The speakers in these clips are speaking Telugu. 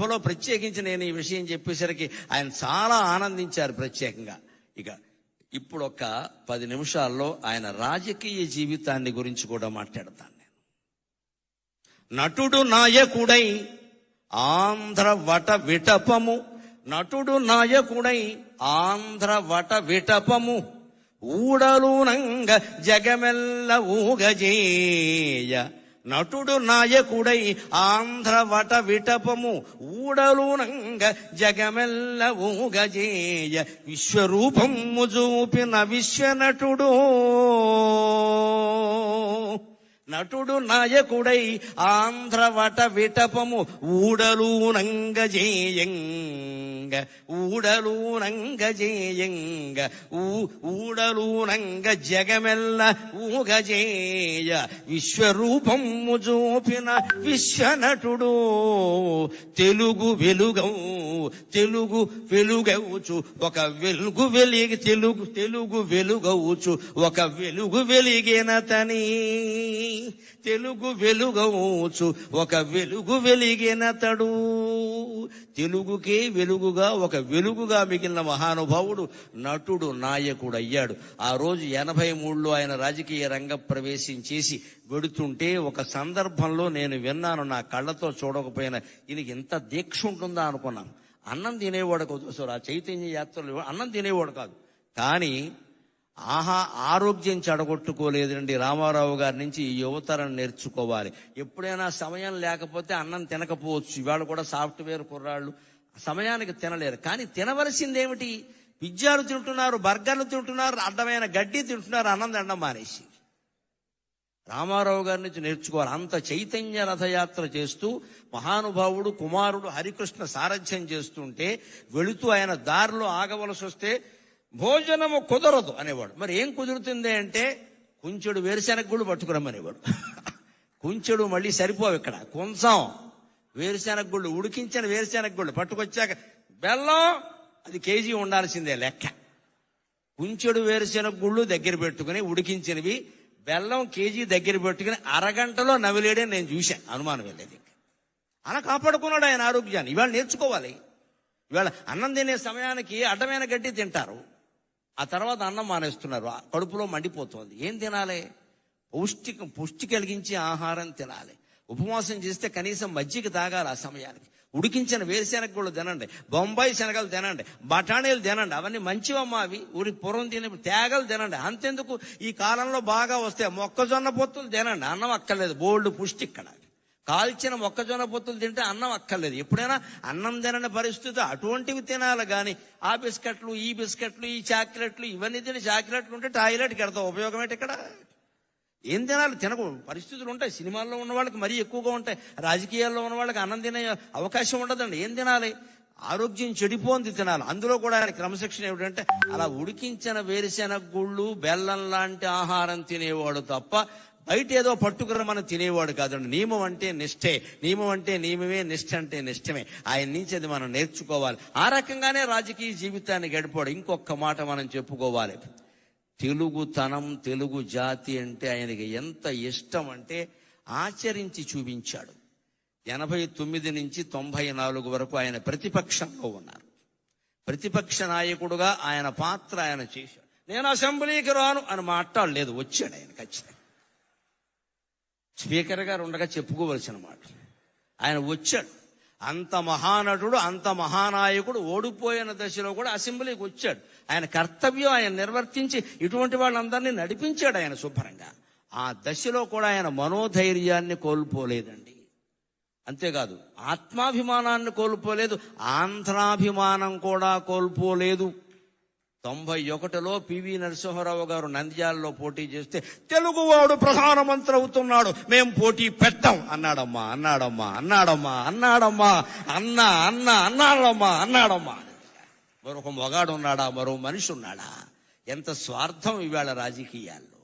సభలో ప్రత్యేకించి నేను ఈ విషయం చెప్పేసరికి ఆయన చాలా ఆనందించారు ప్రత్యేకంగా. ఇక ఇప్పుడు ఒక 10 నిమిషాల్లో ఆయన రాజకీయ జీవితాన్ని గురించి కూడా మాట్లాడతాను. నేను నటుడు నాయకుడై ఆంధ్ర వట విటపము, నటుడు నాయకుడై ఆంధ్ర వట విటపము, ఊడలునంగ జగమెల్ల ఊగజేయ. నటుడు నాయకుడై ఆంధ్ర వట విటపము, ఊడలునంగ జగమెల్ల ఊగజేయ. విశ్వరూపము చూపిన విశ్వనటుడు, నటుడు నాయకుడై ఆంధ్ర వట విటపము, ఊడలునంగ జేయంగ, ఊడలునంగ జేయంగ, ఊడలునంగ జగమెల్ల ఊగజేయ. విశ్వరూపము చూపిన విశ్వనటుడు, తెలుగు వెలుగవు, తెలుగు వెలుగవుచు ఒక వెలుగు వెలిగి, తెలుగు వెలుగవుచు ఒక వెలుగు వెలిగినతని, తెలుగు వెలుగవుచు ఒక వెలుగు వెలిగినతడు. తెలుగుకే వెలుగుగా ఒక వెలుగుగా మిగిలిన మహానుభావుడు నటుడు నాయకుడు అయ్యాడు. ఆ రోజు 83లో ఆయన రాజకీయ రంగ ప్రవేశం చేసి వెడుతుంటే ఒక సందర్భంలో నేను విన్నాను, నా కళ్ళతో చూడకపోయినా ఈయనకి ఇంత దీక్ష ఉంటుందా అనుకున్నాను. అన్నం తినేవాడు కాదు, ఆ చైతన్య యాత్రలు అన్నం తినేవాడు కాదు, కానీ ఆరోగ్యం చెడగొట్టుకోలేదండి. రామారావు గారి నుంచి ఈ యువతరం నేర్చుకోవాలి. ఎప్పుడైనా సమయం లేకపోతే అన్నం తినకపోవచ్చు. ఇవాళ కూడా సాఫ్ట్వేర్ కుర్రాళ్ళు సమయానికి తినలేరు, కానీ తినవలసిందేమిటి? పిజ్జాలు తింటున్నారు, బర్గర్లు తింటున్నారు, అడ్డమైన గడ్డి తింటున్నారు, అన్నం తినడం మానేసి. రామారావు గారి నుంచి నేర్చుకోవాలి. అంత చైతన్య రథయాత్ర చేస్తూ మహానుభావుడు కుమారుడు హరికృష్ణ సారథ్యం చేస్తుంటే వెళుతూ ఆయన దారిలో ఆగవలసి వస్తే భోజనము కుదరదు అనేవాడు. మరి ఏం కుదురుతుంది అంటే కుంచెడు వేరుశెనగ గుళ్ళు పట్టుకురమ్మనేవాడు. కుంచెడు మళ్ళీ సరిపోవు, ఇక్కడ కొంచెం వేరుశెనగ గుళ్ళు, ఉడికించిన వేరుశెనగ గుళ్ళు పట్టుకొచ్చాక బెల్లం అది కేజీ ఉండాల్సిందే లెక్క. కుంచెడు వేరుశెనగ గుళ్ళు దగ్గర పెట్టుకుని ఉడికించినవి బెల్లం కేజీ దగ్గర పెట్టుకుని అరగంటలో నవిలేడే నేను చూశాను, అనుమానం వెళ్ళేది. అలా కాపాడుకున్నాడు ఆయన ఆరోగ్యాన్ని. ఇవాళ నేర్చుకోవాలి. ఇవాళ అన్నం తినే సమయానికి అడ్డమైన గడ్డి తింటారు, ఆ తర్వాత అన్నం మానేస్తున్నారు, కడుపులో మండిపోతుంది. ఏం తినాలి? పుష్టి కలిగించే ఆహారం తినాలి. ఉపవాసం చేస్తే కనీసం మజ్జిగ తాగాలి ఆ సమయానికి. ఉడికించిన వేరుశెనగ గుళ్ళు తినండి, బొంబాయి శనగలు తినండి, బఠానీలు తినండి, అవన్నీ మంచివమ్మా. అవి ఊరి పూర్వం తినే తేగలు తినండి. అంతెందుకు ఈ కాలంలో బాగా వస్తే మొక్కజొన్న పొత్తులు తినండి, అన్నం అక్కర్లేదు, బోల్డ్ పుష్టి. ఇక్కడ కాల్చిన మొక్కజొన్న పొత్తులు తింటే అన్నం అక్కర్లేదు. ఎప్పుడైనా అన్నం తినని పరిస్థితి అటువంటివి తినాలి, కానీ ఆ బిస్కెట్లు ఈ బిస్కెట్లు ఈ చాక్లెట్లు ఇవన్నీ తిని చాక్లెట్లు ఉంటే టాయిలెట్కి వెళ్తాం, ఉపయోగం ఏంటి? ఇక్కడ ఏం తినాలి? తినకు పరిస్థితులు ఉంటాయి. సినిమాల్లో ఉన్న వాళ్ళకి మరీ ఎక్కువగా ఉంటాయి, రాజకీయాల్లో ఉన్న వాళ్ళకి అన్నం తినే అవకాశం ఉండదండి. ఏం తినాలి? ఆరోగ్యం చెడిపోంది తినాలి. అందులో కూడా ఆయన క్రమశిక్షణ ఏమిటంటే అలా ఉడికించిన వేరుశెనగ గుళ్ళు బెల్లం లాంటి ఆహారం తినేవాడు తప్ప బయట ఏదో పట్టుకురమని తినేవాడు కాదండి. నియమం అంటే నిష్ఠే, నియమం అంటే నియమమే, నిష్ఠ అంటే నిష్ఠమే. ఆయన నుంచి అది మనం నేర్చుకోవాలి. ఆ రకంగానే రాజకీయ జీవితాన్ని గడిపాడు. ఇంకొక మాట మనం చెప్పుకోవాలి. తెలుగుతనం, తెలుగు జాతి అంటే ఆయనకి ఎంత ఇష్టం అంటే ఆచరించి చూపించాడు. 89 నుంచి 94 వరకు ఆయన ప్రతిపక్షంలో ఉన్నారు. ప్రతిపక్ష నాయకుడుగా ఆయన పాత్ర ఆయన చేశాడు. నేను అసెంబ్లీకి రాను అని మాట్లాడలేదు, వచ్చాడు ఆయన ఖచ్చితంగా. స్పీకర్ గారు ఉండగా చెప్పుకోవలసిన మాట, ఆయన వచ్చాడు. అంత మహానటుడు, అంత మహానాయకుడు ఓడిపోయిన దశలో కూడా అసెంబ్లీకి వచ్చాడు. ఆయన కర్తవ్యం ఆయన నిర్వర్తించి ఇటువంటి వాళ్ళందరినీ నడిపించాడు ఆయన శుభ్రంగా. ఆ దశలో కూడా ఆయన మనోధైర్యాన్ని కోల్పోలేదండి. అంతేకాదు ఆత్మాభిమానాన్ని కోల్పోలేదు, ఆంధ్రాభిమానం కూడా కోల్పోలేదు. 91లో పివి నరసింహారావు గారు నంద్యాలలో పోటీ చేస్తే తెలుగువాడు ప్రధానమంత్రి అవుతున్నాడు, మేం పోటీ పెట్టాం అన్నాడమ్మా, అన్నాడమ్మా, అన్నాడమ్మా, అన్నాడమ్మా, అన్నా అన్నా అన్నాడమ్మా, అన్నాడమ్మా. మరొక మొగాడు ఉన్నాడా? మరో మనిషి ఉన్నాడా? ఎంత స్వార్థం ఇవాళ రాజకీయాల్లో,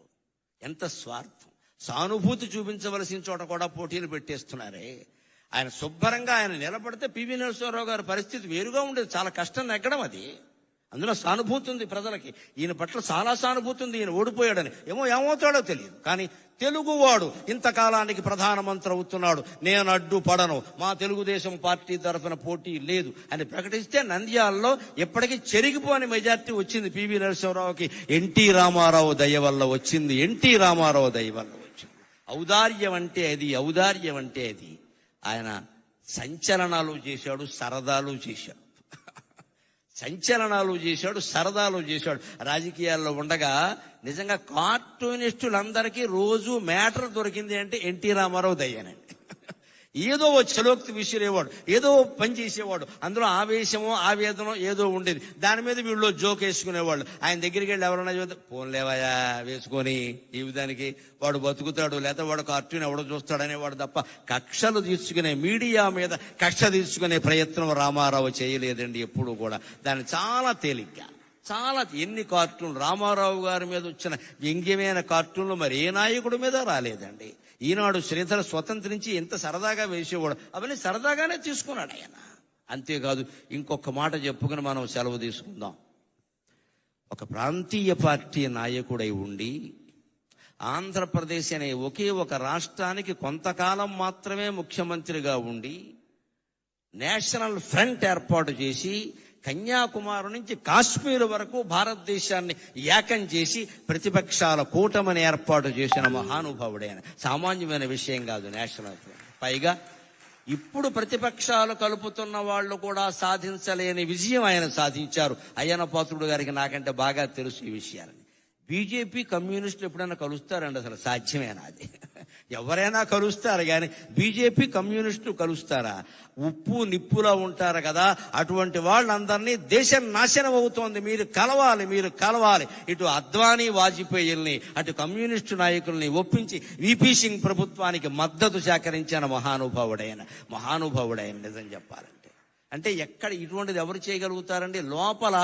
ఎంత స్వార్థం. సానుభూతి చూపించవలసిన చోట కూడా పోటీలు పెట్టేస్తున్నారే. ఆయన శుభ్రంగా ఆయన నిలబడితే పివి నరసింహారావు గారి పరిస్థితి వేరుగా ఉండేది. చాలా కష్టం నెగ్గడం అది. అందులో సానుభూతి ఉంది ప్రజలకి. ఈయన పట్ల చాలా సానుభూతి ఉంది. ఈయన ఓడిపోయాడని ఏమవుతాడో తెలియదు. కానీ తెలుగువాడు ఇంతకాలానికి ప్రధానమంత్రి అవుతున్నాడు, నేను అడ్డుపడను, మా తెలుగుదేశం పార్టీ తరఫున పోటీ లేదు అని ప్రకటిస్తే నంద్యాలలో ఎప్పటికీ చెరిగిపోని మెజార్టీ వచ్చింది. పివి నరసింహరావుకి ఎన్టీ రామారావు దయ వల్ల వచ్చింది. ఎన్టీ రామారావు దయ వల్ల వచ్చింది. ఔదార్యం అంటే అది, ఔదార్యం అంటే అది. ఆయన సంచలనాలు చేశాడు, సరదాలు చేశాడు. సంచలనాలు చేశాడు, సరదాలు చేశాడు. రాజకీయాల్లో ఉండగా నిజంగా కార్టూనిస్టులందరికీ రోజు మ్యాటర్ దొరికింది అంటే ఎన్టీ రామారావు దయ్యానండి. ఏదో చలోక్తి విసిరేవాడు, ఏదో పని చేసేవాడు. అందులో ఆవేశమో ఆవేదనో ఏదో ఉండేది. దాని మీద వీళ్ళు జోక్ వేసుకునేవాళ్ళు. ఆయన దగ్గరికి వెళ్ళి ఎవరన్నా చూస్తే పోన్లేవయా వేసుకొని ఈ విధానికి వాడు బతుకుతాడు, లేకపోతే వాడు కార్టూన్ ఎవడో చూస్తాడనేవాడు తప్ప కక్షలు తీర్చుకునే, మీడియా మీద కక్ష తీర్చుకునే ప్రయత్నం రామారావు చేయలేదండి ఎప్పుడు కూడా. దాన్ని చాలా తేలిగ్గా, చాలా ఎన్ని కార్టూన్లు రామారావు గారి మీద వచ్చిన వ్యంగ్యమైన కార్టూన్లు మరి ఏ నాయకుడి మీద రాలేదండి. ఈనాడు శ్రీధర స్వతంత్రించి ఎంత సరదాగా వేసేవాడు, అవన్నీ సరదాగానే తీసుకున్నాడు ఆయన. అంతేకాదు ఇంకొక మాట చెప్పుకుని మనం సెలవు తీసుకుందాం. ఒక ప్రాంతీయ పార్టీ నాయకుడై ఉండి ఆంధ్రప్రదేశ్ అనే ఒకే ఒక రాష్ట్రానికి కొంతకాలం మాత్రమే ముఖ్యమంత్రిగా ఉండి నేషనల్ ఫ్రంట్ ఏర్పాటు చేసి కన్యాకుమారి నుంచి కాశ్మీర్ వరకు భారతదేశాన్ని ఏకం చేసి ప్రతిపక్షాల కూటమిని ఏర్పాటు చేసిన మహానుభావుడైన, సామాన్యమైన విషయం కాదు నేషనల్ ఫ్రంట్. పైగా ఇప్పుడు ప్రతిపక్షాలు కలుపుతున్న వాళ్ళు కూడా సాధించలేని విజయం ఆయన సాధించారు. అయ్యన్న పాత్రుడు గారికి నాకంటే బాగా తెలుసు ఈ విషయాలని. బీజేపీ కమ్యూనిస్టులు ఎప్పుడైనా కలుస్తారండి? అసలు సాధ్యమేనా అది? ఎవరైనా కలుస్తారు కానీ బీజేపీ కమ్యూనిస్టులు కలుస్తారా? ఉప్పు నిప్పులా ఉంటారు కదా, అటువంటి వాళ్ళందరినీ దేశం నాశనం అవుతోంది, మీరు కలవాలి, మీరు కలవాలి. ఇటు అద్వానీ వాజ్పేయిల్ని అటు కమ్యూనిస్టు నాయకుల్ని ఒప్పించి వీపీ సింగ్ ప్రభుత్వానికి మద్దతు సేకరించిన మహానుభావుడైన నిజం చెప్పాలంటే. అంటే ఎక్కడ ఇటువంటిది ఎవరు చేయగలుగుతారండి? లోపల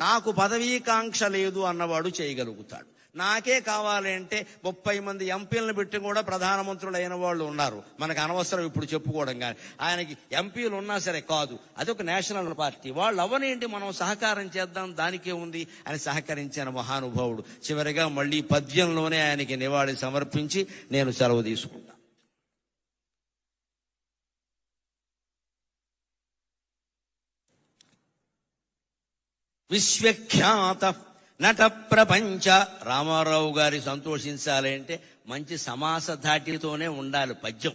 నాకు పదవీకాంక్ష లేదు అన్నవాడు చేయగలుగుతాడు. నాకే కావాలి అంటే 30 మంది ఎంపీలను పెట్టి కూడా ప్రధానమంత్రులు అయిన వాళ్ళు ఉన్నారు. మనకు అనవసరం ఇప్పుడు చెప్పుకోవడం. కానీ ఆయనకి ఎంపీలు ఉన్నా సరే కాదు, అదొక నేషనల్ పార్టీ. వాళ్ళు అవనేంటి, మనం సహకారం చేద్దాం, దానికే ఉంది అని సహకరించిన మహానుభావుడు. చివరిగా మళ్ళీ పద్యంలోనే ఆయనకి నివాళి సమర్పించి నేను సెలవు తీసుకుంటా. విశ్వఖ్యాత నట ప్రపంచ. రామారావు గారి సంతోషించాలి అంటే మంచి సమాస ధాటితోనే ఉండాలి పద్యం.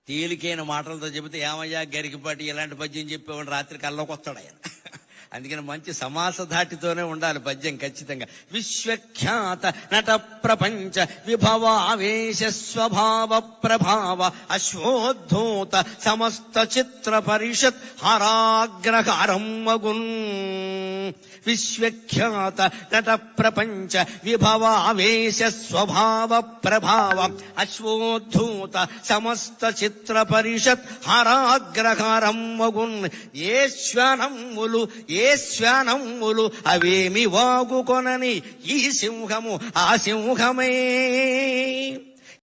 తేలికైన మాటలతో చెబితే ఏమయ్యా గరికిపాటి ఇలాంటి పద్యం చెప్పేవాడు రాత్రి కల్లోకి వస్తాడు ఆయన. అందుకని మంచి సమాస ధాటితోనే ఉండాలి పద్యం ఖచ్చితంగా. విశ్వఖ్యాత నట ప్రపంచ విభవావేశ స్వభావ ప్రభావ అశ్వోద్ధూత సమస్త చిత్ర పరిషత్ హరాగ్రహారం మగున్. విశ్వఖ్యాత నట ప్రపంచ విభవావేశ స్వభావ ప్రభావ అశ్వోద్ధూత సమస్త చిత్ర పరిషత్ హరాగ్రహారం మగున్. ఏ శ్వానమ్ములు అవేమి వాగుకొనని ఈ సింహము ఆ సింహమే.